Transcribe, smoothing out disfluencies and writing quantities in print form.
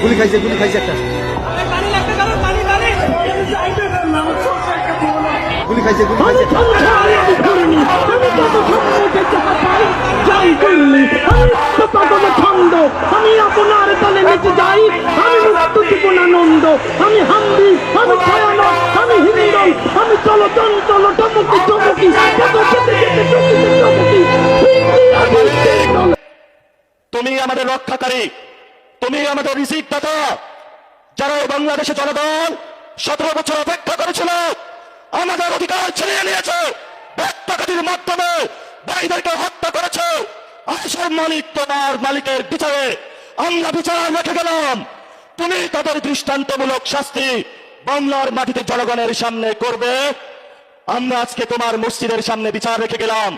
গুলি খাইছে একটা গুলি খাইছে আমি আপনার দলে নেচে যাই, আমি আনন্দ, আমি হাম্বি, আমি ভয়ানক, আমি হিন্দল, আমি চলো চঞ্চল চমকি চমকি তুমি আমাদের রক্ষাকারী, তুমি আমাদের রিজিক দাতা। যারা এই বাংলাদেশে জনগণ 17 বছর অপেক্ষা করেছিল, আমাদের অধিকার ছিনিয়ে নিয়েছে, ব্যক্তগতির মাধ্যমে ভাইদেরকে হত্যা করেছে। আসল মালিক তোমার মালিকের বিচারে আমরা বিচার রেখে গেলাম। তুমি তাদের দৃষ্টান্তমূলক শাস্তি বাংলার মাটিতে জনগণের সামনে করবে। আমরা আজকে তোমার মসজিদের সামনে বিচার রেখে গেলাম।